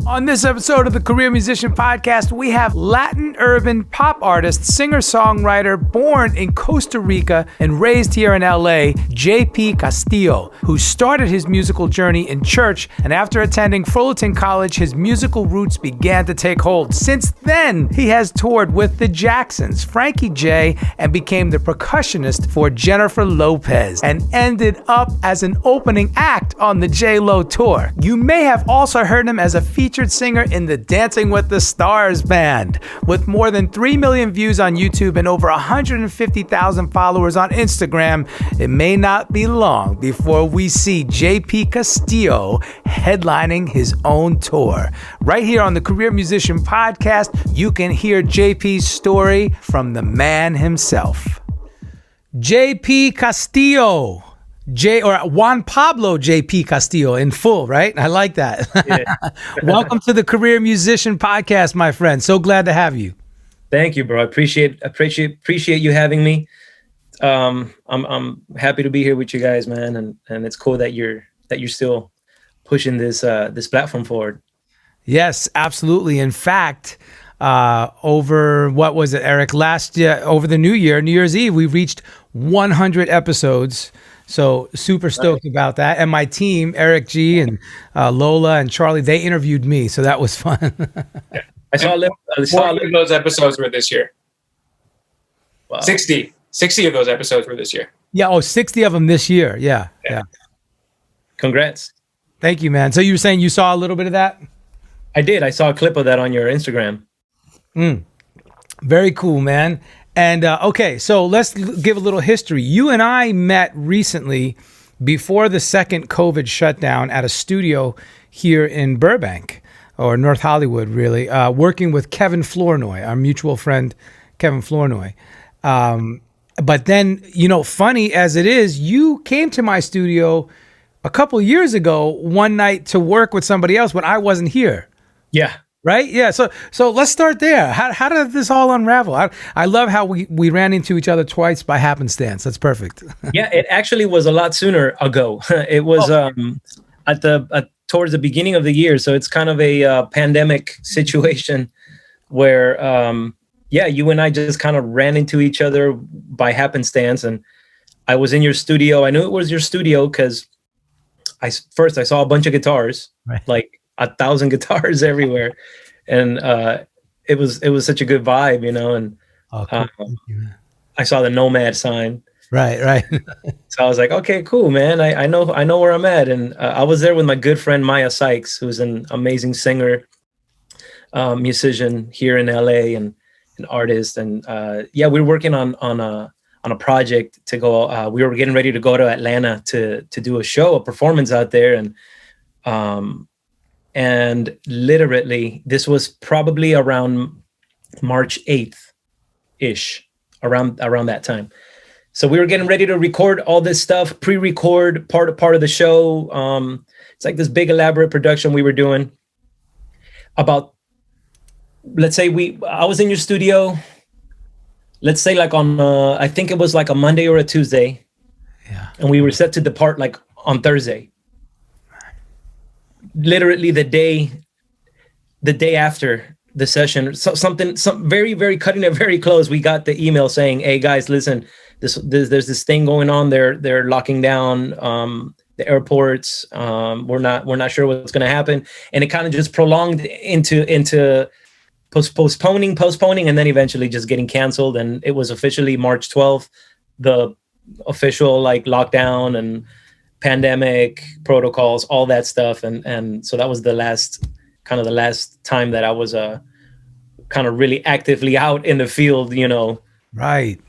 On this episode of the Career Musician Podcast, we have Latin urban pop artist, singer-songwriter, born in Costa Rica and raised here in LA, JP Castillo, who started his musical journey in church, and after attending Fullerton College, his musical roots began to take hold. Since then, he has toured with the Jacksons, Frankie J, and became the percussionist for Jennifer Lopez, and ended up as an opening act on the J.Lo tour. You may have also heard him as a featured singer in the Dancing with the Stars band. With more than 3 million views on YouTube and over 150,000 followers on Instagram, it may not be long before we see JP Castillo headlining his own tour. Right here on the Career Musician Podcast, you can hear JP's story from the man himself. JP Castillo. Juan Pablo JP Castillo in full, right? I like that. Yeah. Welcome to the Career Musician Podcast, my friend. So glad to have you. Thank you, bro. I appreciate you having me. I'm happy to be here with you guys, man, and it's cool that you're still pushing this platform forward. Yes, absolutely. In fact, over what was it, Eric? Last year, over the New Year's Eve, we reached 100 episodes. So super stoked about that. And my team, Eric G and Lola and Charlie, they interviewed me. So that was fun. Yeah. I saw of those episodes were this year. Wow. 60 of those episodes were this year. Yeah. 60 of them this year. Yeah. Congrats. Thank you, man. So you were saying you saw a little bit of that? I did. I saw a clip of that on your Instagram. Very cool, man. And okay, so let's give a little history. You and I met recently before the second COVID shutdown at a studio here in Burbank, or North Hollywood, really, working with Kevin Flournoy, our mutual friend, Kevin Flournoy. But then, funny as it is, you came to my studio a couple years ago one night to work with somebody else when I wasn't here. Yeah. Right? Yeah. So let's start there. How did this all unravel? I love how we ran into each other twice by happenstance. That's perfect. Yeah, it actually was a lot sooner ago. It was towards the beginning of the year. So it's kind of a pandemic situation where, you and I just kind of ran into each other by happenstance. And I was in your studio. I knew it was your studio because I saw a bunch of guitars, right. Like 1,000 guitars everywhere, and it was such a good vibe, and cool. I saw the Nomad sign. Right. So I was like, okay, cool, man. I know where I'm at, and I was there with my good friend Maya Sykes, who's an amazing singer, musician here in LA, and an artist, and we were working on a project to go. We were getting ready to go to Atlanta to do a performance out there, and literally, this was probably around March 8th-ish, around that time. So we were getting ready to record all this stuff, pre-record part of the show. It's like this big elaborate production we were doing. About, let's say I was in your studio. Let's say like on, I think it was like a Monday or a Tuesday. Yeah. And we were set to depart like on Thursday. Literally the day after the session, something very, very cutting it very close. We got the email saying, "Hey guys, listen, there's this thing going on. They're locking down the airports. We're not sure what's going to happen." And it kind of just prolonged into postponing, and then eventually just getting canceled. And it was officially March 12th, the official like lockdown and pandemic protocols, all that stuff, and so that was the last time that I was kind of really actively out in the field, Right.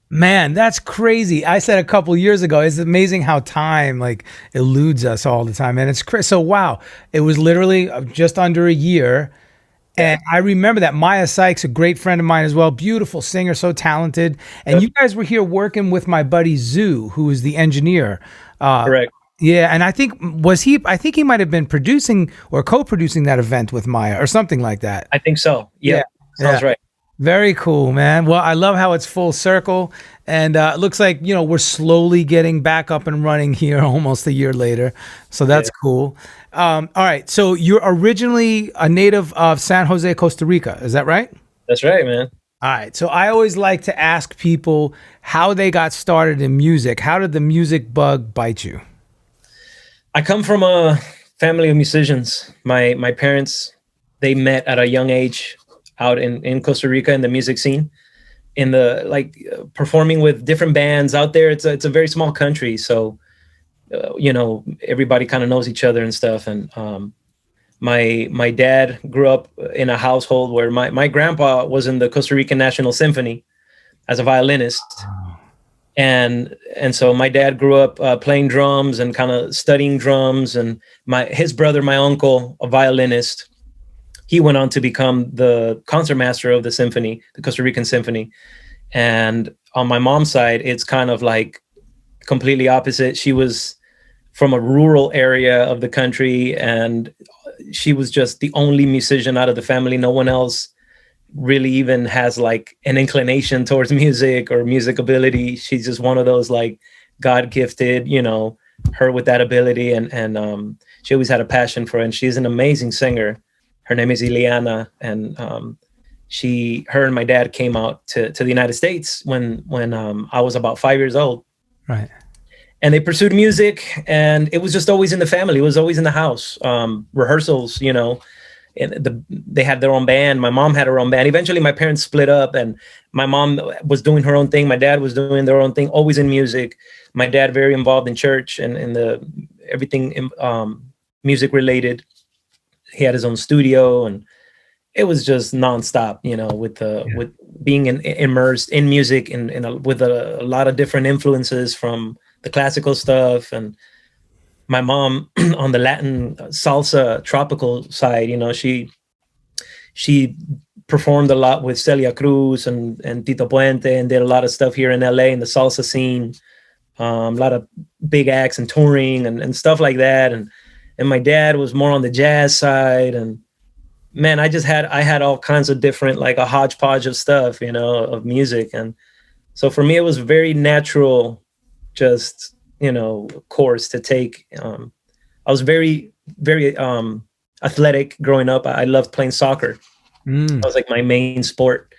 Man, that's crazy. I said a couple years ago, it's amazing how time like eludes us all the time, and it's so wow. It was literally just under a year. And I remember that Maya Sykes, a great friend of mine as well, beautiful singer, so talented. And you guys were here working with my buddy Zoo, who is the engineer. Correct. Yeah, and I think he might have been producing or co-producing that event with Maya or something like that. I think so. Yeah. Sounds right. Very cool, man. Well, I love how it's full circle, and it looks like, we're slowly getting back up and running here almost a year later. So that's cool. All right. So you're originally a native of San Jose, Costa Rica. Is that right? That's right, man. All right. So I always like to ask people how they got started in music. How did the music bug bite you? I come from a family of musicians. My parents, they met at a young age out in Costa Rica in the music scene, in the performing with different bands out there. It's a very small country, so everybody kind of knows each other and stuff. And my dad grew up in a household where my grandpa was in the Costa Rican National Symphony as a violinist. And so my dad grew up playing drums and kind of studying drums. And his brother, my uncle, a violinist, he went on to become the concertmaster of the symphony, the Costa Rican Symphony. And on my mom's side, it's kind of like completely opposite. She was from a rural area of the country, and she was just the only musician out of the family. No one else really even has like an inclination towards music or music ability. She's just one of those like God gifted, her with that ability. And she always had a passion for it. And she's an amazing singer. Her name is Ileana. And her and my dad came out to the United States when I was about 5 years old. Right. And they pursued music, and it was just always in the family. It was always in the house, rehearsals, and they had their own band. My mom had her own band. Eventually my parents split up, and my mom was doing her own thing. My dad was doing their own thing, always in music. My dad very involved in church and in everything music related. He had his own studio, and it was just nonstop, with being immersed in music and with a lot of different influences from the classical stuff. And my mom on the Latin salsa tropical side, she performed a lot with Celia Cruz and Tito Puente, and did a lot of stuff here in LA in the salsa scene. A lot of big acts and touring and stuff like that. And my dad was more on the jazz side. And man, I had all kinds of different, like a hodgepodge of stuff, of music. And so for me, it was very natural, just, course to take. I was very, very athletic growing up. I loved playing soccer. That was like my main sport,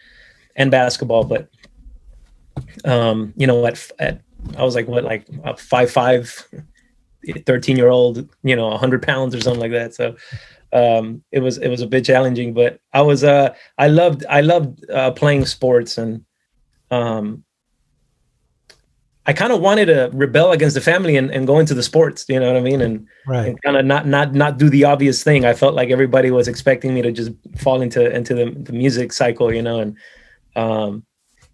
and basketball. But, I was like, a 5'5", 13-year-old, 100 pounds or something like that. So it was a bit challenging, but I loved playing sports. And I kind of wanted to rebel against the family and go into the sports, you know what I mean? And, right. And kind of not do the obvious thing. I felt like everybody was expecting me to just fall into the music cycle, and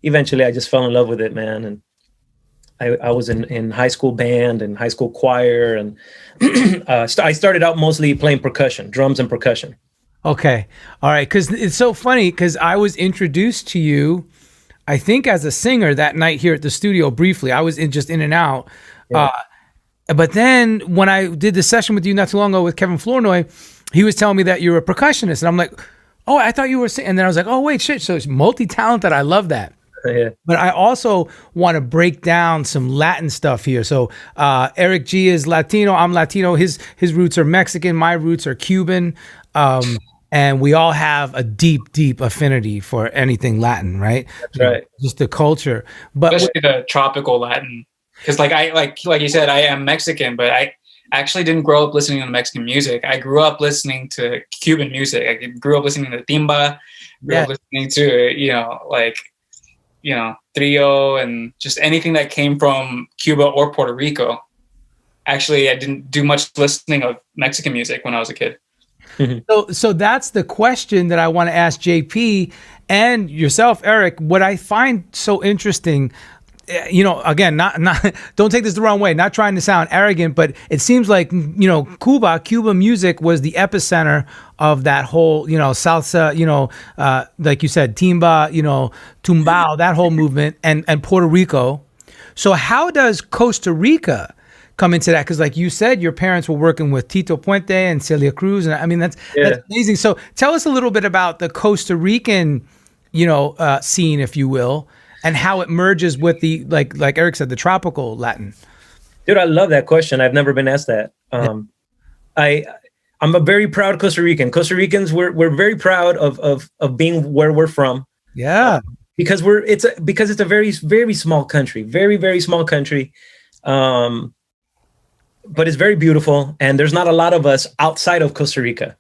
eventually I just fell in love with it, man. And I was in high school band and high school choir, and I started out mostly playing percussion, drums and percussion. Okay. All right. Because it's so funny, because I was introduced to you, I think, as a singer that night here at the studio briefly. I was just in and out. Yeah. But then when I did the session with you not too long ago with Kevin Flournoy, he was telling me that you're a percussionist. And I'm like, oh, I thought you were singing. And then I was like, oh, wait, shit. So it's multi-talented. I love that. Yeah. But I also want to break down some Latin stuff here. So Eric G is Latino. I'm Latino. His roots are Mexican. My roots are Cuban. And we all have a deep, deep affinity for anything Latin, right? That's right. Just the culture, but especially the tropical Latin. Because like you said, I am Mexican, but I actually didn't grow up listening to Mexican music. I grew up listening to Cuban music. I grew up listening to timba. Grew up listening to trio and just anything that came from Cuba or Puerto Rico. Actually, I didn't do much listening of Mexican music when I was a kid. So that's the question that I want to ask JP and yourself, Eric. What I find so interesting, again, not don't take this the wrong way, not trying to sound arrogant, but it seems like, Cuba music was the epicenter of that whole, salsa, like you said, timba, tumbao, that whole movement, and Puerto Rico. So how does Costa Rica come into that? Because like you said, your parents were working with Tito Puente and Celia Cruz, and I mean that's amazing. So tell us a little bit about the Costa Rican, scene, if you will, and how it merges with the like Eric said, the tropical Latin. Dude, I love that question. I've never been asked that. I'm a very proud Costa Rican. Costa Ricans, we're very proud of being where we're from. Yeah. Because it's a very, very small country, very, very small country. But it's very beautiful, and there's not a lot of us outside of Costa Rica.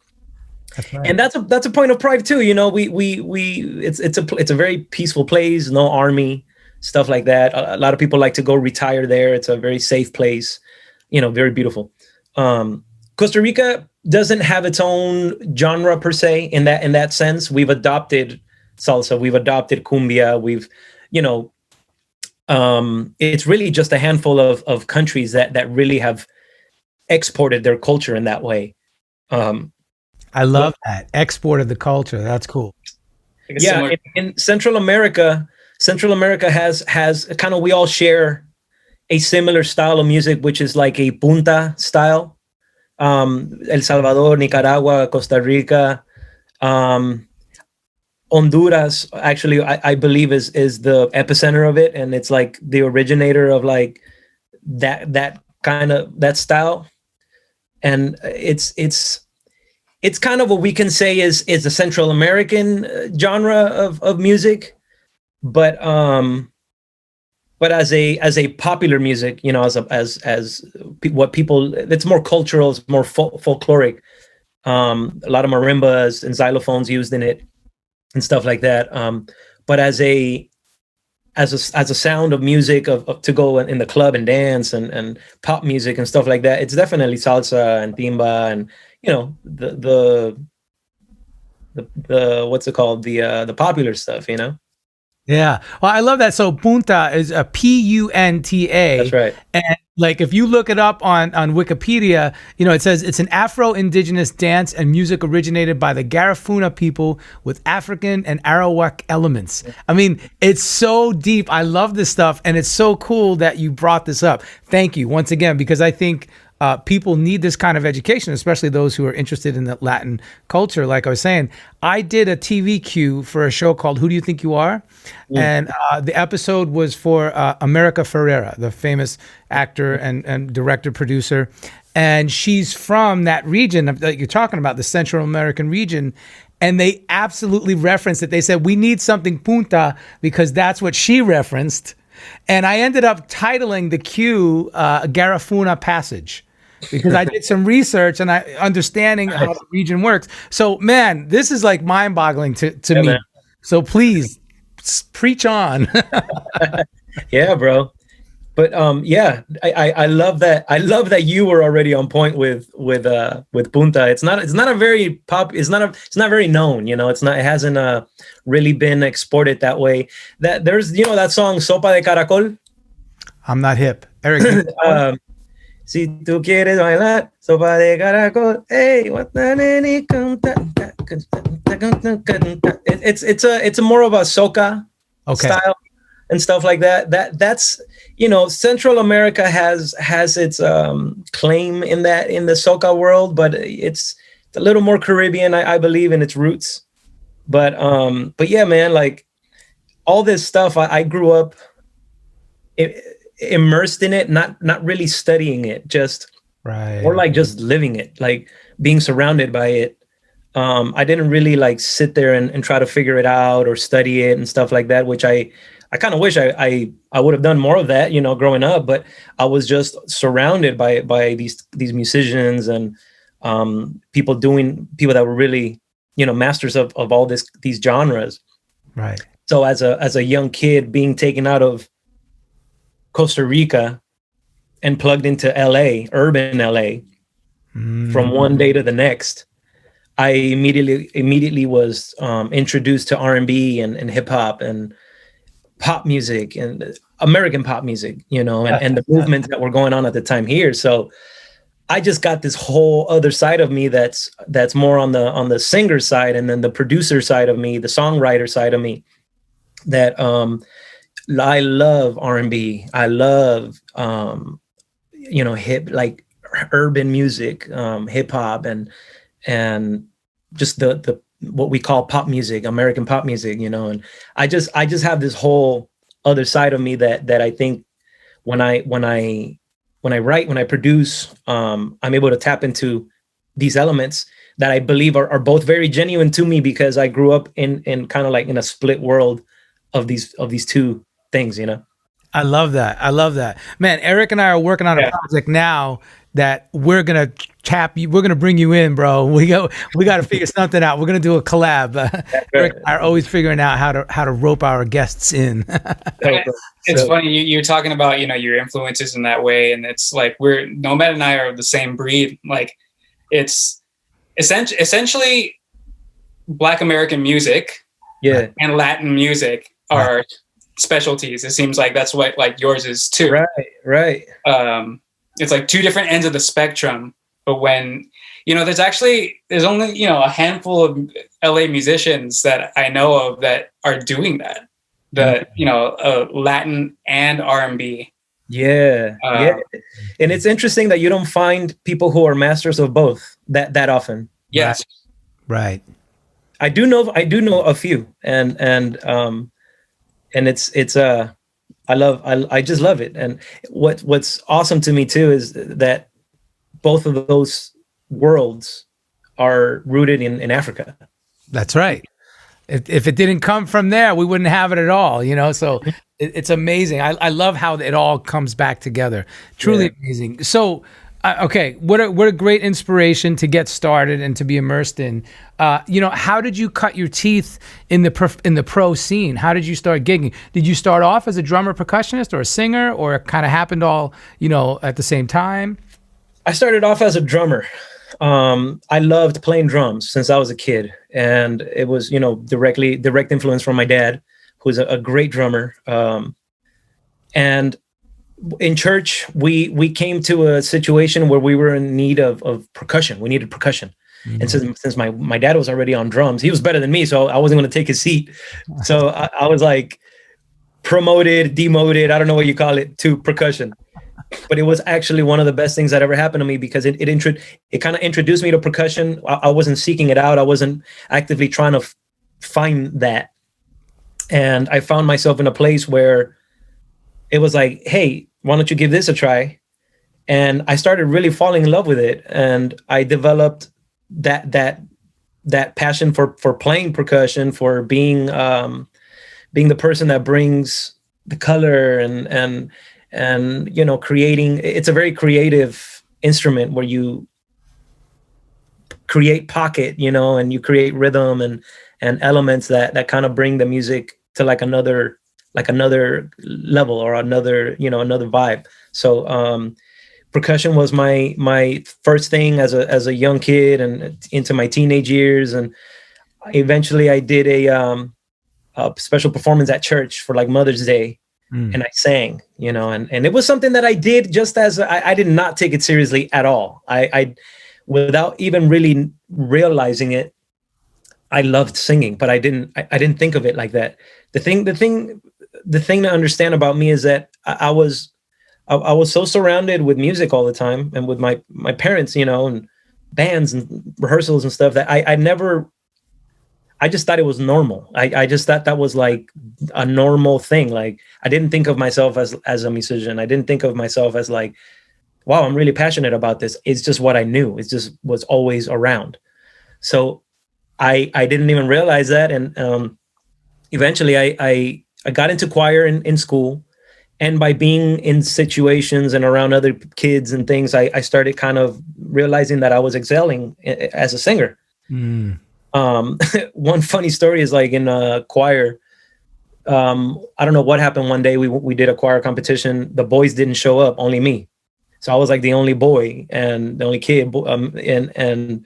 That's right. And that's a point of pride too. You know, it's a very peaceful place, no army, stuff like that. A lot of people like to go retire there. It's a very safe place, very beautiful. Costa Rica doesn't have its own genre per se in that sense. We've adopted salsa, we've adopted cumbia, it's really just a handful of countries that really have exported their culture in that way. I love that. Exported the culture. That's cool. Yeah, in Central America has kind of, we all share a similar style of music, which is like a punta style. El Salvador, Nicaragua, Costa Rica, Honduras, actually, I believe is the epicenter of it, and it's like the originator of like that kind of that style, and it's kind of what we can say is the Central American genre of music, but as a popular music, as what people, it's more cultural, it's more folkloric. A lot of marimbas and xylophones used in it and stuff like that. But as a sound of music to go in the club and dance and pop music and stuff like that, it's definitely salsa and timba and the what's it called, the popular stuff, Yeah. Well, I love that. So punta is a Punta. That's right. And like, if you look it up on Wikipedia, it says it's an Afro-Indigenous dance and music originated by the Garifuna people with African and Arawak elements. I mean, it's so deep. I love this stuff. And it's so cool that you brought this up. Thank you once again, because I think people need this kind of education, especially those who are interested in the Latin culture. Like I was saying, I did a TV cue for a show called Who Do You Think You Are? And the episode was for America Ferrera, the famous actor and director, producer. And she's from that region that you're talking about, the Central American region. And they absolutely referenced it. They said, we need something punta because that's what she referenced. And I ended up titling the cue Garifuna Passage, because I did some research and understanding how the region works. So, man, this is like mind-boggling to me. Man. So please preach on. Yeah, bro. But I love that. I love that you were already on point with punta. It's not very known. It hasn't really been exported that way. That there's that song Sopa de Caracol. I'm not hip, Eric. Si tú quieres bailar, sopa de caracol, hey, it's a more of a soca style and stuff like that. That's Central America has its claim in the soca world, but it's a little more Caribbean, I believe, in its roots. But yeah, man, like all this stuff, I grew up immersed in it, not really studying it, just or like just living it, like being surrounded by it. I didn't really like sit there and try to figure it out or study it and stuff like that, which I kind of wish I would have done more of that, growing up. But I was just surrounded by these musicians and people that were really masters of all these genres. Right. So as a young kid being taken out of Costa Rica and plugged into LA, urban LA, from one day to the next, I immediately was introduced to R&B and hip hop and pop music and American pop music, and the movements that were going on at the time here. So I just got this whole other side of me that's more on the singer side, and then the producer side of me, the songwriter side of me, that I love R&B. I love, hip, like urban music, hip hop, and just the what we call pop music, American pop music, and I just have this whole other side of me that I think when I write, when I produce, I'm able to tap into these elements that I believe are both very genuine to me, because I grew up in kind of like in a split world of these two things, you know. I love that. I love that. Man, Eric and I are working on a project now that we're going to tap you. We're going to bring you in, bro. We got to figure something out. We're going to do a collab. Eric and I are always figuring out how to rope our guests in. It's funny. You're talking about, your influences in that way. And it's like, Nomad and I are the same breed. Like, it's essentially Black American music and Latin music are specialties. It seems like that's what like yours is too. Right. It's like two different ends of the spectrum. But when, there's only, a handful of LA musicians that I know of that are doing that. Latin and R&B. Yeah. And it's interesting that you don't find people who are masters of both that often. Yes. Right. I do know a few, and it's I just love it. And what's awesome to me too is that both of those worlds are rooted in Africa. That's right. If it didn't come from there, we wouldn't have it at all, So it's amazing. I love how it all comes back together. Truly amazing. So, okay, what a great inspiration to get started and to be immersed in. How did you cut your teeth in the pro scene? How did you start gigging? Did you start off as a drummer, percussionist, or a singer, or it kind of happened all at the same time? I started off as a drummer. I loved playing drums since I was a kid, and it was direct influence from my dad, who's a great drummer. And in church, we came to a situation where we were in need of percussion. We needed percussion. Mm-hmm. And since my dad was already on drums, he was better than me, so I wasn't going to take his seat. So I was like promoted, demoted, I don't know what you call it, to percussion. But it was actually one of the best things that ever happened to me, because it kind of introduced me to percussion. I wasn't seeking it out. I wasn't actively trying to find that. And I found myself in a place where it was like, hey, why don't you give this a try? And I started really falling in love with it. And I developed that passion for playing percussion, for being the person that brings the color and creating. It's a very creative instrument where you create pocket, and you create rhythm and elements that kind of bring the music to like another level, or another vibe. So percussion was my first thing as a young kid and into my teenage years. And eventually I did a special performance at church for like Mother's Day. And I sang, and it was something that I did just as I did not take it seriously at all. I without even really realizing it, I loved singing, but I didn't think of it like that. The thing to understand about me is that I was so surrounded with music all the time, and with my parents, and bands and rehearsals and stuff, that I just thought it was normal. I just thought that was like a normal thing. Like, I didn't think of myself as a musician. I didn't think of myself as like, wow, I'm really passionate about this. It's just what I knew. It just was always around. So I didn't even realize that. And eventually I got into choir in school. And by being in situations and around other kids and things, I started kind of realizing that I was excelling as a singer. One funny story is like in a choir, I don't know what happened one day. We did a choir competition. The boys didn't show up, only me. So I was like the only boy and the only kid. And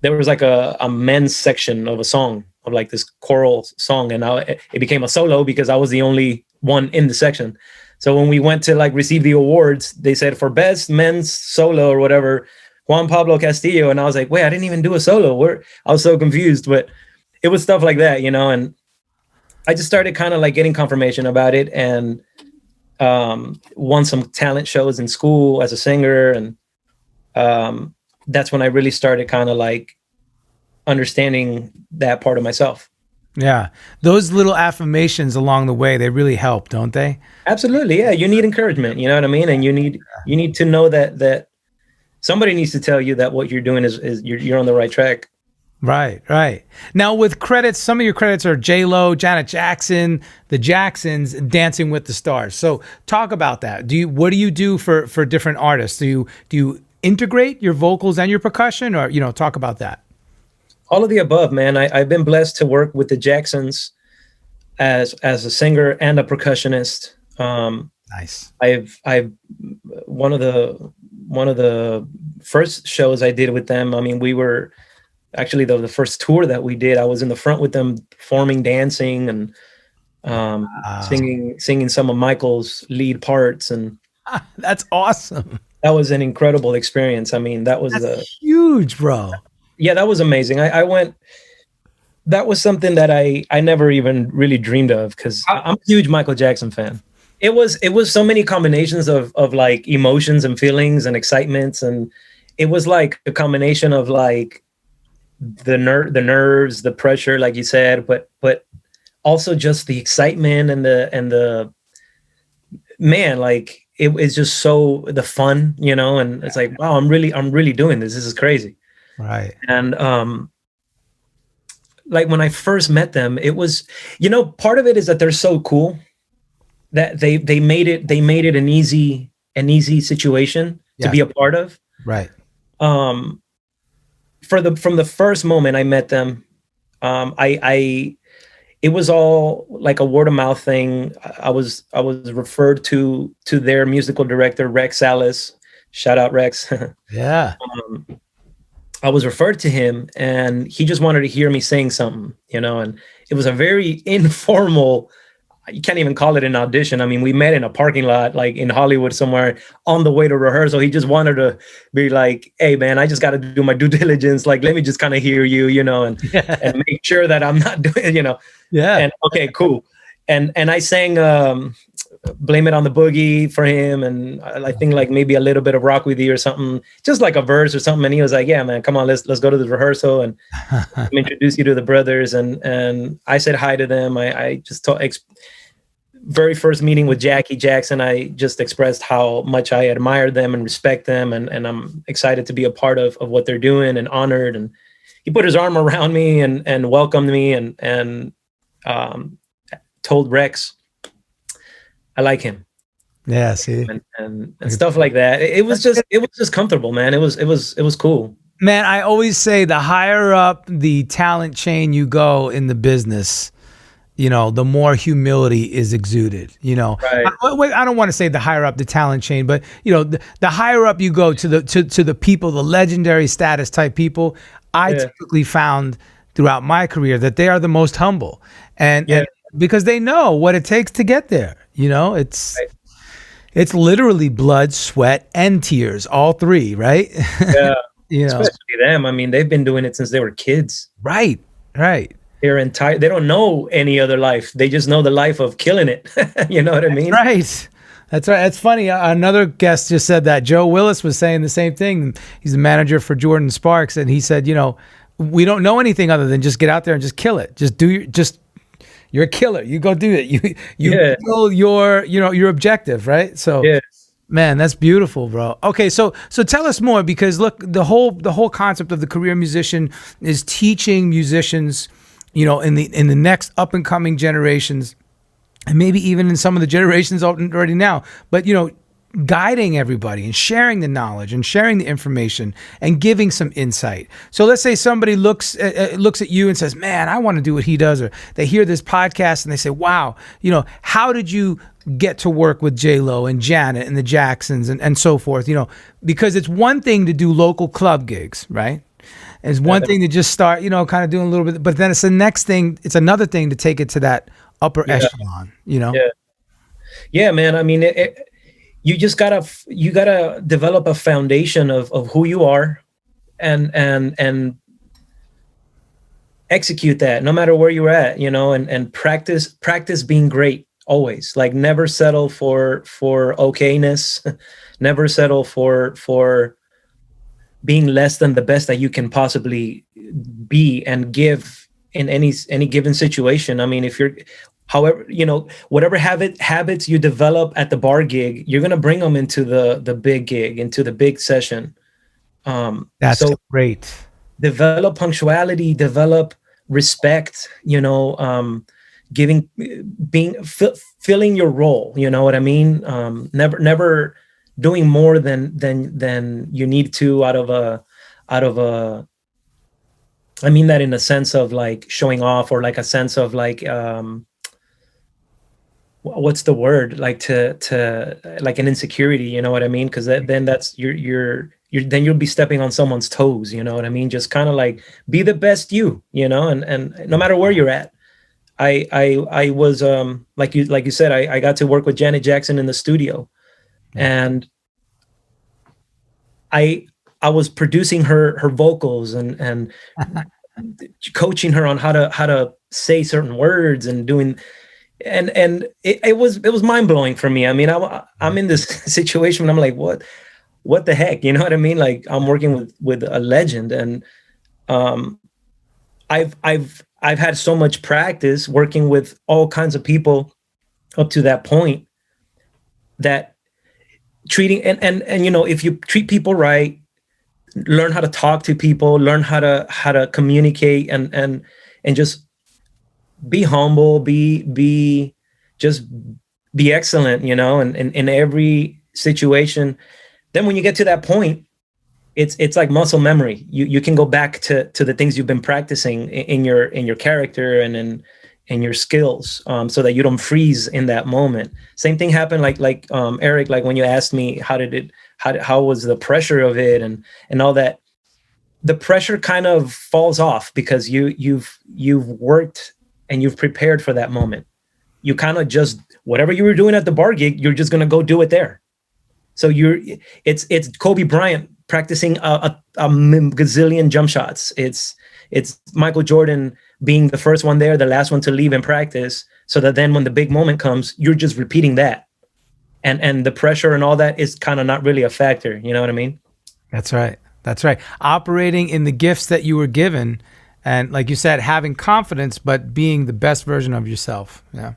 there was like a men's section of a song, of like this choral song. And it became a solo because I was the only one in the section. So when we went to like receive the awards, they said for best men's solo or whatever, Juan Pablo Castillo. And I was like, wait, I didn't even do a solo. I was so confused, but it was stuff like that, and I just started kind of like getting confirmation about it, and won some talent shows in school as a singer. And that's when I really started kind of like understanding that part of myself. Yeah. Those little affirmations along the way, they really help, don't they? Absolutely. Yeah. You need encouragement, you know what I mean? And you need to know that somebody needs to tell you that what you're doing is you're on the right track. Right, right. Now with credits, some of your credits are J.Lo, Janet Jackson, the Jacksons, Dancing with the Stars. So talk about that. What do you do for different artists? Do you integrate your vocals and your percussion, or talk about that? All of the above, man. I've been blessed to work with the Jacksons as a singer and a percussionist. Nice. I've one of the first shows I did with them. I mean, we were actually the first tour that we did. I was in the front with them, performing, dancing, and singing some of Michael's lead parts, and that's awesome. That was an incredible experience. I mean, that's huge, bro. Yeah, that was amazing. I went. That was something that I never even really dreamed of, because I'm a huge Michael Jackson fan. It was so many combinations of like emotions and feelings and excitements, and it was like a combination of like the nerves, the pressure, like you said, but also just the excitement and the man, like it's just so the fun, and it's like, wow, I'm really doing this. This is crazy. Right. And like when I first met them, it was, part of it is that they're so cool that they made it an easy situation to be a part of. Right. From the first moment I met them, it was all like a word of mouth thing. I was referred to their musical director, Rex Alice. Shout out, Rex. Yeah. I was referred to him, and he just wanted to hear me sing something, and it was a very informal, you can't even call it an audition. I mean, we met in a parking lot, like in Hollywood somewhere, on the way to rehearsal. He just wanted to be like, hey man, I just got to do my due diligence. Like, let me just kind of hear you, and make sure that I'm not doing, Yeah. And okay, cool. And I sang Blame It on the Boogie for him, and I think like maybe a little bit of Rock With You or something, just like a verse or something. And he was like, yeah, man, come on, let's go to the rehearsal and let me introduce you to the brothers. And I said hi to them. I just very first meeting with Jackie Jackson, I just expressed how much I admire them and respect them, and I'm excited to be a part of what they're doing, and honored. And he put his arm around me and welcomed me, and told Rex I like him. Yeah, see, and stuff like that. It was just comfortable, man. It was cool. Man, I always say the higher up the talent chain you go in the business, the more humility is exuded. Right. I don't want to say the higher up the talent chain, but the higher up you go to the people, the legendary status type people, I typically found throughout my career that they are the most humble, and because they know what it takes to get there. It's literally blood, sweat, and tears, all three, right? Yeah. Especially them. I mean, they've been doing it since they were kids. Right. They don't know any other life. They just know the life of killing it. You know what I mean? Right. That's right. It's funny. Another guest just said that. Joe Willis was saying the same thing. He's the manager for Jordan Sparks, and he said, we don't know anything other than just get out there and just kill it. You're a killer. You go do it. You kill your objective, right? So man, that's beautiful, bro. Okay, so tell us more, because look, the whole concept of the career musician is teaching musicians, in the next up and coming generations, and maybe even in some of the generations already now, but guiding everybody and sharing the knowledge and sharing the information and giving some insight. So let's say somebody looks at you and says, man, I want to do what he does, or they hear this podcast and they say, wow, how did you get to work with J.Lo and Janet and the Jacksons and so forth, because it's one thing to do local club gigs, right? It's one thing to just start, kind of doing a little bit, but then it's another thing to take it to that upper echelon, Yeah, man. I mean, you just gotta develop a foundation of who you are, and execute that no matter where you're at, and practice being great always. Like, never settle for okayness, never settle for being less than the best that you can possibly be and give in any given situation. I mean, if you're, however, whatever habits you develop at the bar gig, you're going to bring them into the big gig, into the big session. That's So great. develop punctuality, develop respect, filling your role. You know what I mean? Never doing more than you need to out of a, I mean that in a sense of like showing off, or like a sense of like, what's the word, like to like an insecurity, you know what I mean? Because then that's you're then you'll be stepping on someone's toes, you know what I mean? Just kind of like be the best you, and no matter where you're at. I was like you said, I got to work with Janet Jackson in the studio, and I was producing her vocals and coaching her on how to say certain words and doing. And it was mind blowing for me. I mean, I'm in this situation and I'm like, what the heck? You know what I mean? Like I'm working with a legend, and I've had so much practice working with all kinds of people up to that point, that treating and if you treat people right, learn how to talk to people, learn how to communicate, and just be humble, be excellent, and in every situation. Then when you get to that point, it's like muscle memory. You can go back to the things you've been practicing in your character and in your skills, so that you don't freeze in that moment. Same thing happened like Eric, like when you asked me how was the pressure of it and all that. The pressure kind of falls off because you've worked and you've prepared for that moment. You kind of just, whatever you were doing at the bar gig, you're just going to go do it there. So it's Kobe Bryant practicing a gazillion jump shots. It's Michael Jordan being the first one there, the last one to leave in practice, so that then when the big moment comes, you're just repeating that. And the pressure and all that is kind of not really a factor. You know what I mean? That's right. Operating in the gifts that you were given. And like you said, having confidence, but being the best version of yourself. Yeah.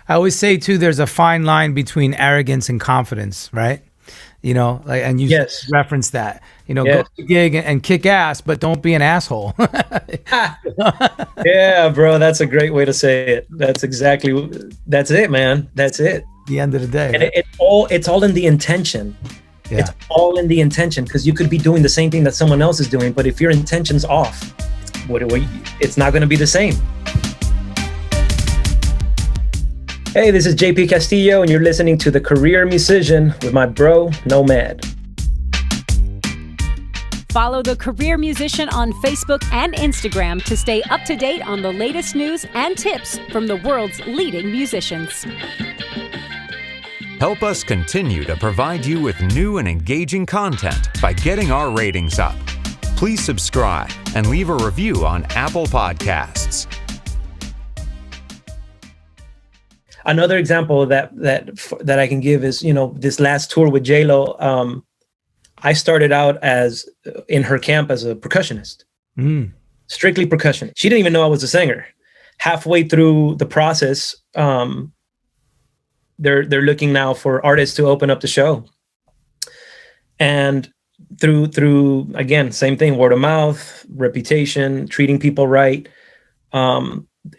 I always say too, there's a fine line between arrogance and confidence, right? And you referenced that, go to the gig and kick ass, but don't be an asshole. Yeah, bro. That's a great way to say it. That's it, man. That's it. The end of the day. And it's all in the intention. Yeah. It's all in the intention, because you could be doing the same thing that someone else is doing, but if your intention's off, it's not going to be the same. Hey, this is JP Castillo, and you're listening to The Career Musician with my bro, Nomad. Follow The Career Musician on Facebook and Instagram to stay up to date on the latest news and tips from the world's leading musicians. Help us continue to provide you with new and engaging content by getting our ratings up. Please subscribe and leave a review on Apple Podcasts. Another example that I can give is, this last tour with J.Lo. I started out in her camp as a percussionist, strictly percussion. She didn't even know I was a singer. Halfway through the process, they're looking now for artists to open up the show, and through again, same thing, word of mouth, reputation, treating people right.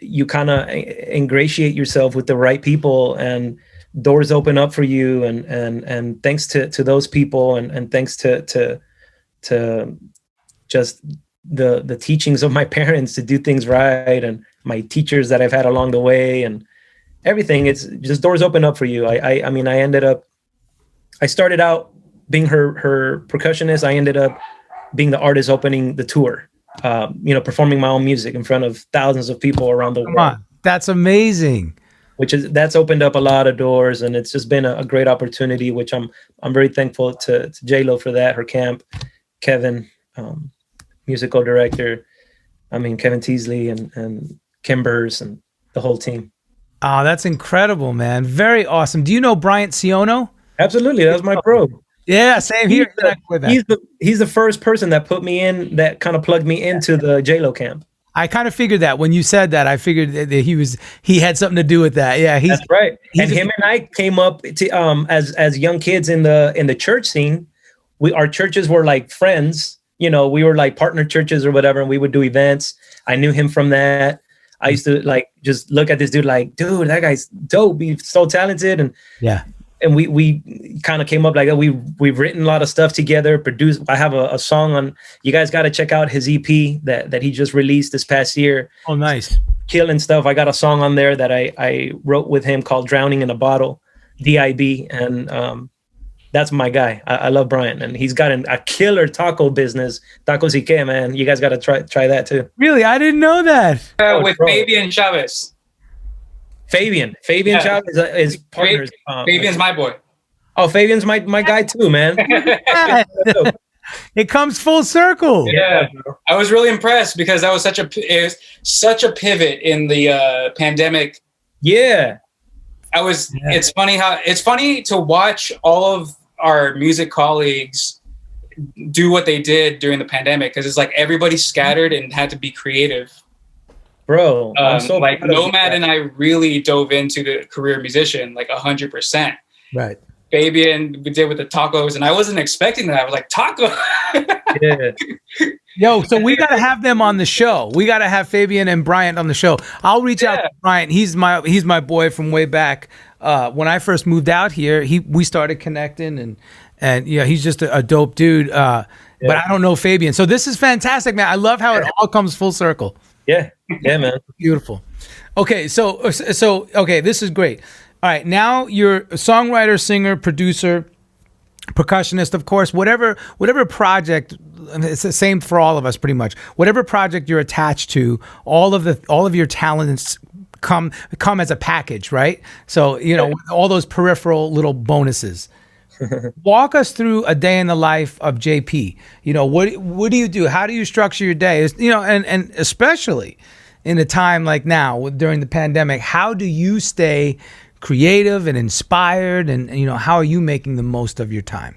You kind of ingratiate yourself with the right people, and doors open up for you. And thanks to those people, and thanks to just the teachings of my parents to do things right, and my teachers that I've had along the way, and everything. It's just doors open up for you. I started out being her percussionist. I ended up being the artist opening the tour. Performing my own music in front of thousands of people around the world. Come on. That's amazing. That's opened up a lot of doors, and it's just been a great opportunity, which I'm very thankful to J.Lo for that, her camp, Kevin, musical director. Kevin Teasley and Kim Burrs and the whole team. Oh, that's incredible, man. Very awesome. Do you know Bryant Siono? Absolutely. That was my bro. Yeah, same here. He's the first person that put me in, that kind of plugged me into the J.Lo camp. I kind of figured that when you said that. I figured that he had something to do with that. Yeah, that's right. And him and I came up to, as young kids in the church scene. our churches were like friends. You know, we were like partner churches or whatever, and we would do events. I knew him from that. I used to like just look at this dude like, dude, that guy's dope. He's so talented. And and we kind of came up like that. We've written a lot of stuff together, produced. I have a song on, you guys got to check out his EP that he just released this past year. Oh, nice. Killing stuff. I got a song on there that I wrote with him called Drowning in a Bottle, DIB. And that's my guy. I love Brian, and he's got a killer taco business. Tacos y que, man. You guys got to try that too. Really? I didn't know that. With Fabian Chavez. Fabian Chavez is partners. Fabian's my boy. Oh, Fabian's my guy too, man. It comes full circle. Yeah, I was really impressed because that was such a pivot in the pandemic. Yeah, It's funny to watch all of our music colleagues do what they did during the pandemic, because it's like everybody scattered and had to be creative. Bro, I'm so like Nomad and I really dove into the career musician like 100%. Right. Fabian we did with the tacos, and I wasn't expecting that. I was like, taco. Yeah. Yo, so we got to have them on the show. We got to have Fabian and Bryant on the show. I'll reach out to Bryant. He's my boy from way back. When I first moved out here, we started connecting, and yeah, he's just a dope dude. But I don't know Fabian. So this is fantastic, man. I love how it all comes full circle. Yeah, man. Beautiful. Okay, so okay, this is great. All right, now you're a songwriter, singer, producer, percussionist, of course. Whatever project, it's the same for all of us, pretty much. Whatever project you're attached to, all of your talents come as a package, right? So all those peripheral little bonuses. Walk us through a day in the life of JP. What do you do? How do you structure your day? And especially in a time like now during the pandemic, how do you stay creative and inspired, and how are you making the most of your time?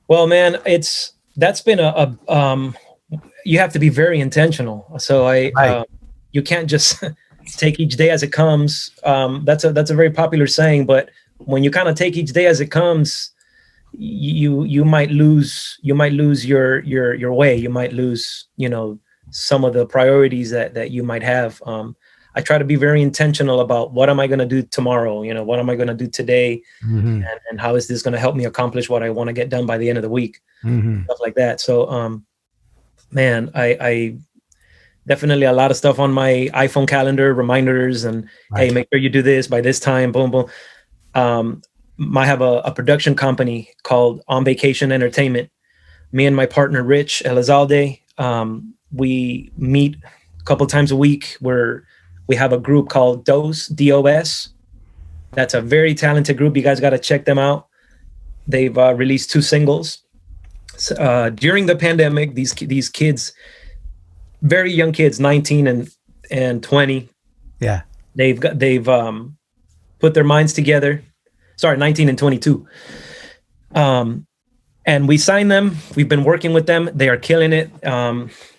Well, man, that's been you have to be very intentional. So you can't just take each day as it comes. That's a very popular saying, but when you kind of take each day as it comes, you might lose your way. You might lose, some of the priorities that you might have. I try to be very intentional about what am I going to do tomorrow? What am I going to do today? Mm-hmm. And how is this going to help me accomplish what I want to get done by the end of the week? Mm-hmm. Stuff like that. So, man, I definitely a lot of stuff on my iPhone calendar, reminders, and hey, make sure you do this by this time, boom, boom. I have a production company called On Vacation Entertainment. Me and my partner, Rich Elizalde, we meet a couple times a week where we have a group called DOS, DOS. That's a very talented group. You guys got to check them out. They've released 2 singles. During the pandemic, these kids, very young kids, 19 and 20. Yeah. They've put their minds together. Sorry, 19 and 22. And we signed them. We've been working with them. They are killing it.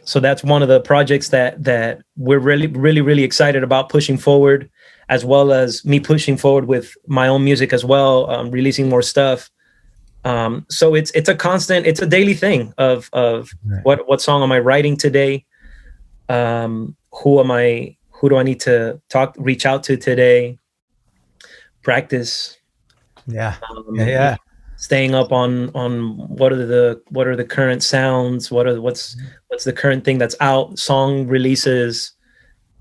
So that's one of the projects that we're really, really, really excited about pushing forward, as well as me pushing forward with my own music as well, releasing more stuff. So it's a constant, it's a daily thing of what song am I writing today? Who do I need to reach out to today? Practice. Yeah. Staying up on what are the current sounds, what's the current thing that's out, song releases.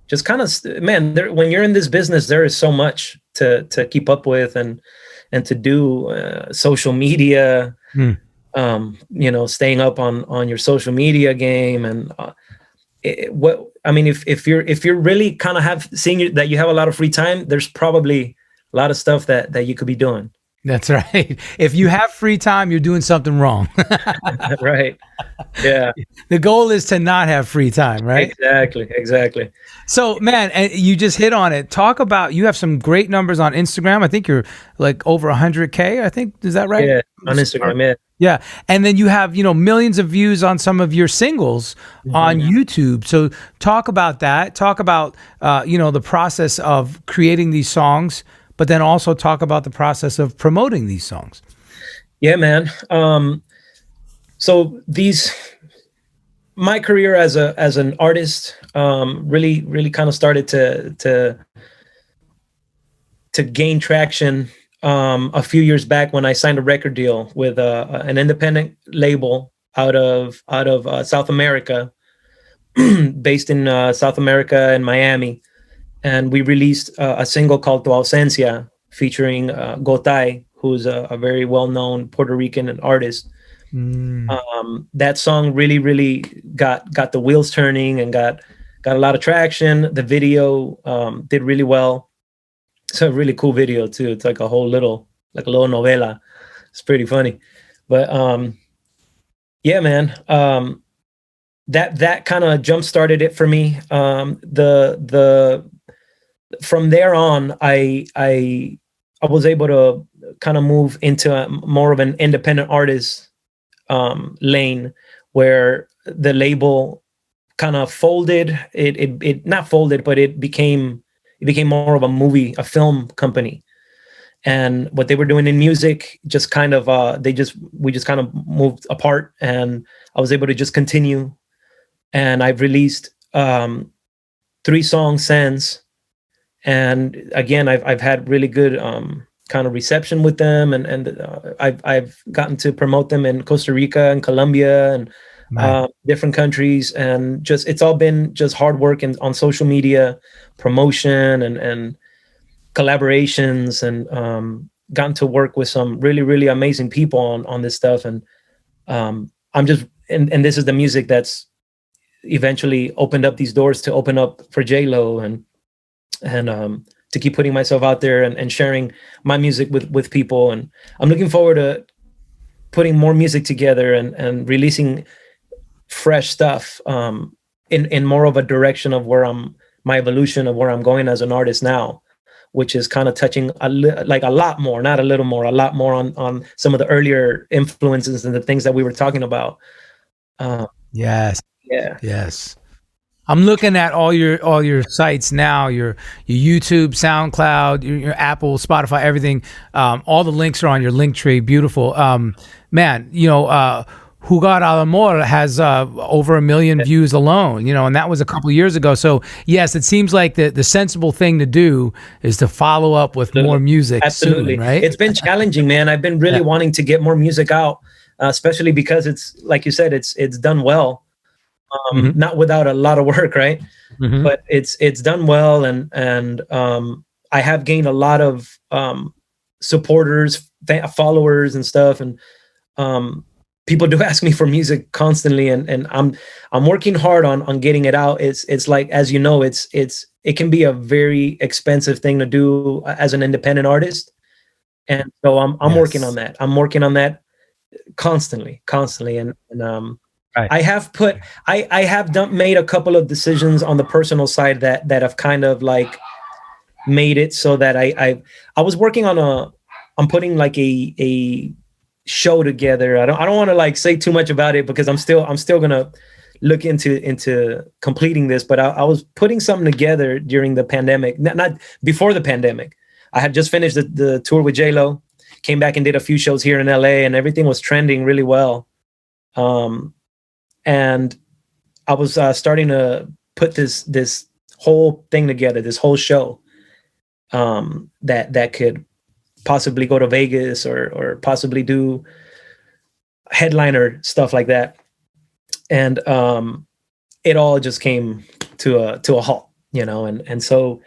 Just kind of, man, when you're in this business, there is so much to keep up with and to do. Social media, staying up on your social media game, and if you're really kind of seeing that you have a lot of free time, there's probably a lot of stuff that you could be doing. That's right. If you have free time, you're doing something wrong. Right. Yeah. The goal is to not have free time, right? Exactly. So, man, and you just hit on it. Talk about, you have some great numbers on Instagram. I think you're like over 100K, I think. Is that right? Yeah, on Instagram, yeah. Yeah. And then you have, millions of views on some of your singles on YouTube. So talk about that. Talk about, the process of creating these songs, but then also talk about the process of promoting these songs. Yeah, man. So my career as an artist really kind of started to gain traction a few years back when I signed a record deal with an independent label out of South America, based in South America in Miami, and we released a single called Tu Ausencia featuring Gotay, who's a very well-known Puerto Rican artist. That song really got the wheels turning and got a lot of traction. The video did really well. It's a really cool video too. It's like a little novela. It's pretty funny. But yeah, man, that kind of jump started it for me. From there on, I was able to kind of move into more of an independent artist lane, where the label kind of folded. It not folded, but it became more of a film company. And what they were doing in music just kind of we just kind of moved apart, and I was able to just continue. And I've released 3 songs since, and again I've had really good kind of reception with them, and I've gotten to promote them in Costa Rica and Colombia and different countries, and just it's all been just hard work and on social media promotion and collaborations, and gotten to work with some really amazing people on this stuff. And I'm just and this is the music that's eventually opened up these doors to open up for J.Lo, and to keep putting myself out there and sharing my music with people. And I'm looking forward to putting more music together and releasing fresh stuff in more of a direction of my evolution of where I'm going as an artist now, which is kind of touching a lot more, not a little more, a lot more on some of the earlier influences and the things that we were talking about. Yes. Yeah. Yes. I'm looking at all your sites now, your YouTube, SoundCloud, your Apple, Spotify, everything. All the links are on your link tree. Beautiful. Man, Jugar al Amor has over 1 million views alone, and that was a couple of years ago. So yes, it seems like the sensible thing to do is to follow up with more music. Absolutely. Soon, right? It's been challenging, man. I've been really wanting to get more music out, especially because it's, like you said, it's done well. Not without a lot of work, right? But it's done well, and I have gained a lot of supporters, followers, and stuff, and people do ask me for music constantly, and I'm working hard on getting it out. It's like, as you know, it can be a very expensive thing to do as an independent artist, and so I'm working on that. I'm working on that constantly, and right. I have made a couple of decisions on the personal side that have kind of like made it so that I was working on I'm putting like a show together. I don't want to like say too much about it because I'm still gonna look into completing this, but I was putting something together during the pandemic, not before the pandemic. I had just finished the tour with J.Lo, came back and did a few shows here in LA, and everything was trending really well. And I was starting to put this whole thing together, this whole show that could possibly go to Vegas or possibly do headliner stuff like that. And it all just came to a halt, and so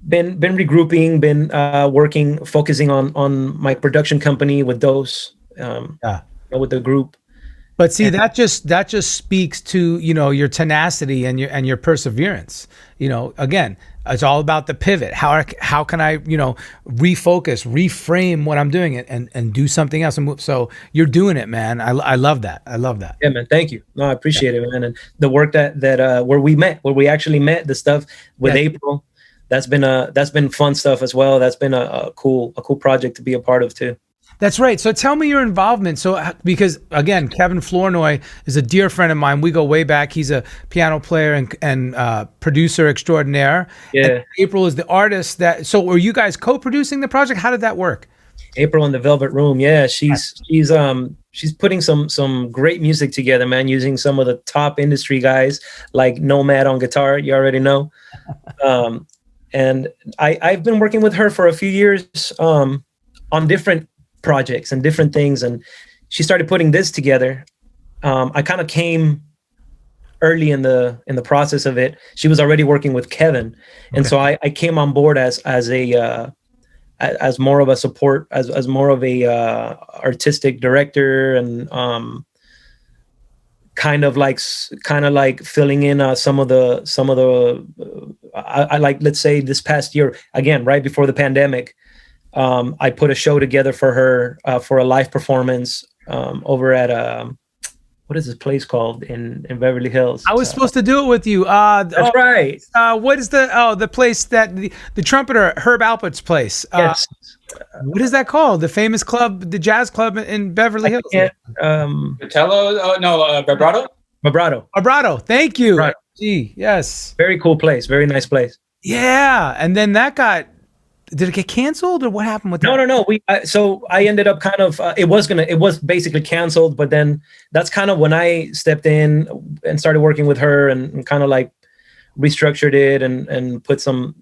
been regrouping, been working, focusing on my production company with Dose, with the group. But see, that just speaks to, your tenacity and your perseverance. Again, it's all about the pivot. How can I, refocus, reframe what I'm doing and do something else and move. So you're doing it, man. I love that. I love that. Yeah, man. Thank you. No, I appreciate it, man. And the work that where we actually met, the stuff with April, that's been fun stuff as well. That's been a cool project to be a part of too. That's right. So tell me your involvement. So, because again, Kevin Flournoy is a dear friend of mine. We go way back. He's a piano player and producer extraordinaire. Yeah. And April is the artist so were you guys co-producing the project? How did that work? April in the Velvet Room. Yeah, she's putting some great music together, man, using some of the top industry guys like Nomad on guitar, you already know. And I've been working with her for a few years on different projects and different things, and she started putting this together. I kind of came early in the process of it. She was already working with Kevin, and so I came on board as more of a support, as more of a artistic director, and kind of like filling in some of the I like, let's say this past year, again, right before the pandemic, I put a show together for her for a live performance over at what is this place called in Beverly Hills? I was supposed to do it with you. That's right. What is the place that the trumpeter Herb Alpert's place? Yes. What is that called? The famous club, the jazz club in Beverly Hills. Vitello? Oh no, Vibrato. Vibrato. Thank you. Vibrato. Gee, yes. Very cool place. Very nice place. Yeah, and then that did it get canceled, or what happened with that? No. So I ended up kind of it was basically canceled, but then that's kind of when I stepped in and started working with her and kind of like restructured it and put some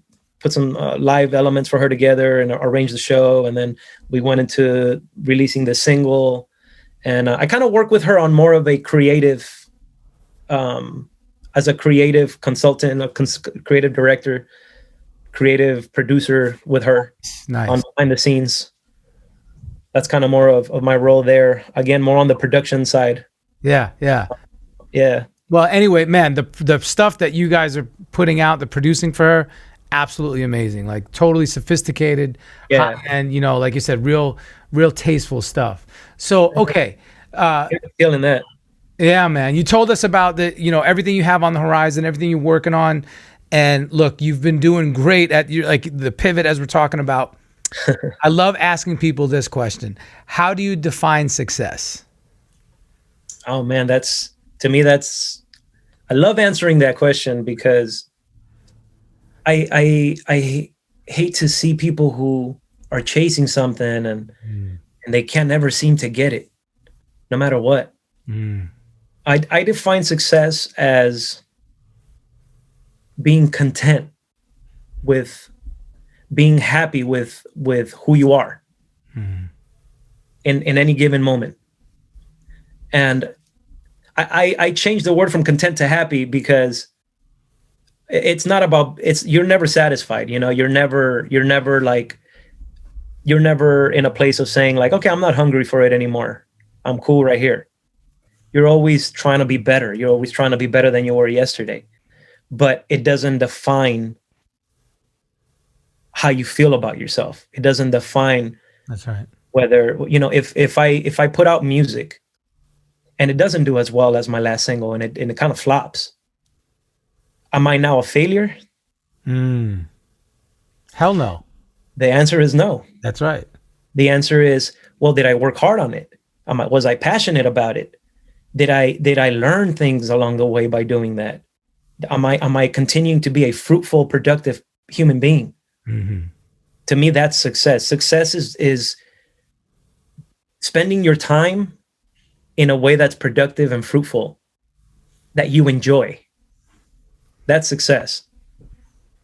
live elements for her together and arranged the show, and then we went into releasing the single, and I kind of work with her on more of a creative, as a creative consultant, a creative director, creative producer with her. Nice. On behind the scenes. That's kind of more of my role there. Again, more on the production side. Yeah. Well, anyway, man, the stuff that you guys are putting out, the producing for her, absolutely amazing. Like totally sophisticated. Yeah. And like you said, real tasteful stuff. So, okay. Feeling that. Yeah, man. You told us about everything you have on the horizon, everything you're working on. And look, you've been doing great at the pivot, as we're talking about. I love asking people this question. How do you define success? Oh man, I love answering that question, because I hate to see people who are chasing something and they can never seem to get it, no matter what. I define success as being content with being happy with who you are in any given moment. And I changed the word from content to happy, because it's not about, you're never satisfied. You're never in a place of saying like, okay, I'm not hungry for it anymore. I'm cool right here. You're always trying to be better. You're always trying to be better than you were yesterday. But it doesn't define how you feel about yourself. It doesn't define. That's right. Whether, if I put out music and it doesn't do as well as my last single, and it kind of flops, am I now a failure? Hell no. The answer is no. That's right. The answer is, well, did I work hard on it? Was I passionate about it? Did I learn things along the way by doing that? Am I continuing to be a fruitful, productive human being? To me, that's success. Success is spending your time in a way that's productive and fruitful, that you enjoy. That's success.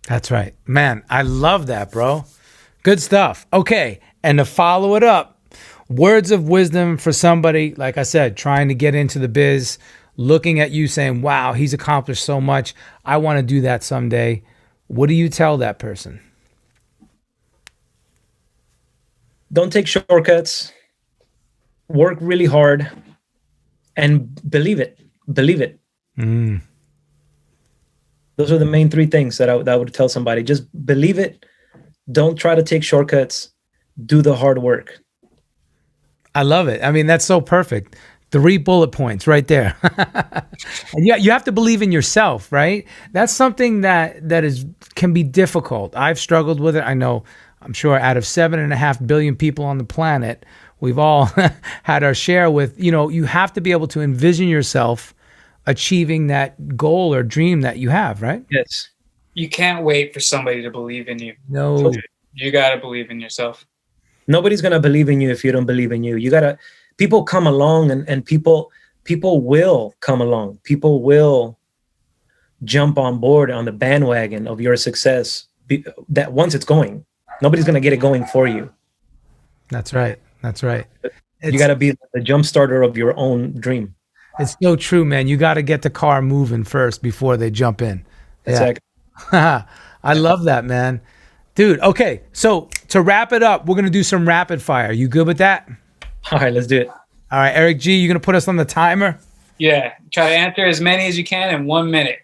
That's right. Man, I love that, bro. Good stuff. Okay. And to follow it up, words of wisdom for somebody, like I said, trying to get into the biz, looking at you saying, wow, he's accomplished so much. I want to do that someday. What do you tell that person? Don't take shortcuts. Work really hard and believe it. Believe it. Those are the main three things that I would tell somebody. Just believe it. Don't try to take shortcuts. Do the hard work. I love it. I mean, that's so perfect. 3 bullet points right there. And you have to believe in yourself, right? That's something that can be difficult. I've struggled with it. I know, I'm sure out of 7.5 billion people on the planet, we've all had our share with, you have to be able to envision yourself achieving that goal or dream that you have, right? Yes. You can't wait for somebody to believe in you. No. You got to believe in yourself. Nobody's gonna believe in you if you don't believe in you. You gotta. People come along, and people will come along. People will jump on board on the bandwagon of your success. That once it's going, nobody's gonna get it going for you. That's right. You gotta be the jump starter of your own dream. It's so true, man. You got to get the car moving first before they jump in. Exactly. Yeah. I love that, man. Dude, okay. So to wrap it up, we're going to do some rapid fire. You good with that? All right, let's do it. All right, Eric G, you going to put us on the timer? Yeah. Try to answer as many as you can in 1 minute.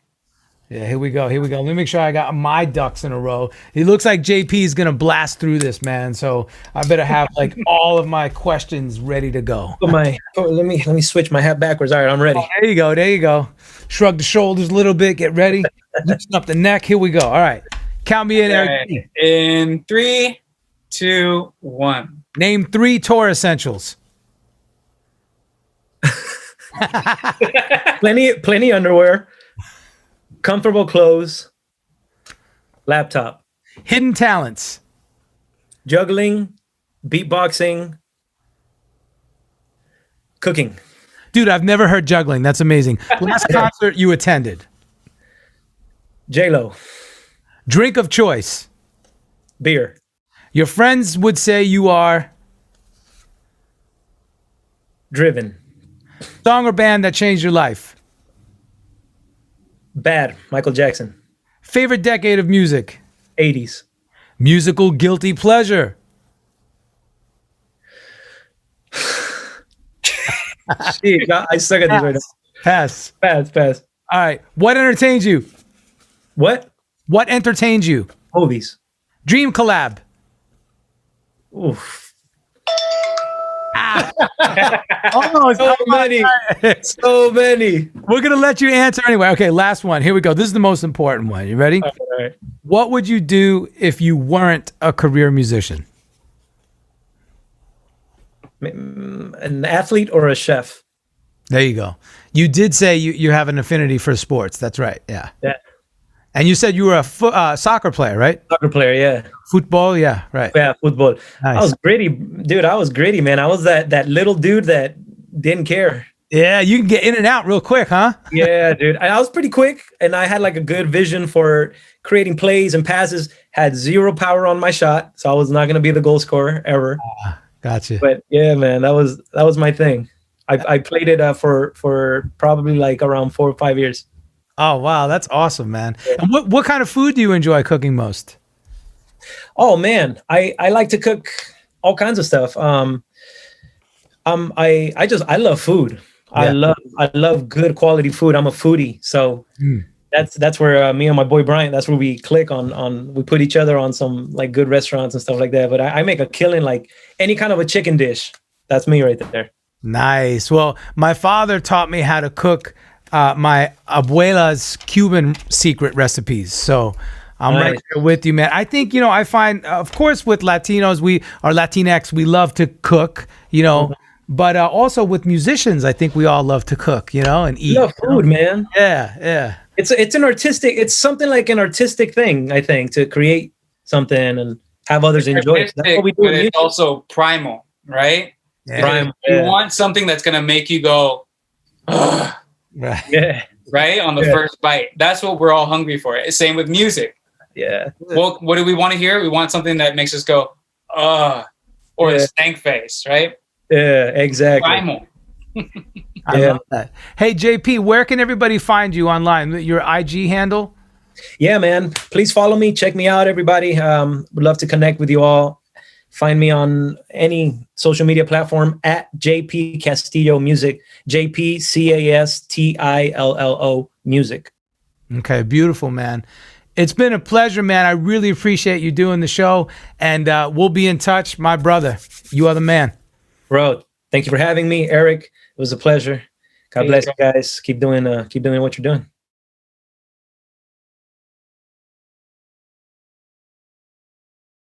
Yeah, here we go. Let me make sure I got my ducks in a row. It looks like JP is going to blast through this, man. So I better have like all of my questions ready to go. Let me switch my hat backwards. All right, I'm ready. Oh, there you go. Shrug the shoulders a little bit. Get ready. Loosen up the neck. Here we go. All right. Count me in, Eric. Right. In 3, 2, 1. Name 3 tour essentials. Plenty underwear. Comfortable clothes, laptop. Hidden talents. Juggling, beatboxing, cooking. Dude, I've never heard juggling. That's amazing. Last concert you attended. J.Lo. Drink of choice. Beer. Your friends would say you are. Driven. Song or band that changed your life. Bad. Michael Jackson. Favorite decade of music. 80s. Musical guilty pleasure. Jeez, I suck at this right now. Pass. Pass. All right. What entertains you? What? What entertains you? Movies. Dream collab. Oof. Almost. So many. We're going to let you answer anyway. Okay, last one. Here we go. This is the most important one. You ready? All right. What would you do if you weren't a career musician? An athlete or a chef? There you go. You did say you have an affinity for sports. That's right. Yeah. Yeah. And you said you were a soccer player, right? Soccer player, yeah. Football, yeah, right. Yeah, football. Nice. I was gritty, dude. I was gritty, man. I was that little dude that didn't care. Yeah, you can get in and out real quick, huh? Yeah, dude. I was pretty quick, and I had like a good vision for creating plays and passes. Had zero power on my shot, so I was not going to be the goal scorer ever. Gotcha. But yeah, man, that was my thing. I played it for probably like around 4 or 5 years. Oh, wow. That's awesome, man. And what kind of food do you enjoy cooking most? Oh, man. I like to cook all kinds of stuff. I love food. Yeah. I love good quality food. I'm a foodie. So that's where me and my boy Brian, that's where we click on we put each other on some like good restaurants and stuff like that. But I make a killing, like any kind of a chicken dish. That's me right there. Nice. Well, my father taught me how to cook my abuela's Cuban secret recipes. So I'm Nice. right there with you, man. I think, I find, of course, with Latinos, Latinx, we love to cook, but also with musicians, I think we all love to cook, and eat. Love food, man. Yeah. It's something like an artistic thing, I think, to create something and have others enjoy it. That's what we do. But it's also primal, right? Yeah. Primal, You yeah. want something that's going to make you go, ugh, Right. Yeah. right? On the first bite. That's what we're all hungry for. Same with music. Yeah. Well, what do we want to hear? We want something that makes us go, or a stank face, right? Yeah, exactly. Primal. I love that. Hey, JP, where can everybody find you online? Your IG handle? Yeah, man. Please follow me. Check me out, everybody. Would love to connect with you all. Find me on any social media platform at JP Castillo Music. JP Castillo Music. Okay, beautiful, man. It's been a pleasure, man. I really appreciate you doing the show, and we'll be in touch, my brother. You are the man. Bro, thank you for having me, Eric. It was a pleasure. God bless you guys. Keep doing what you're doing.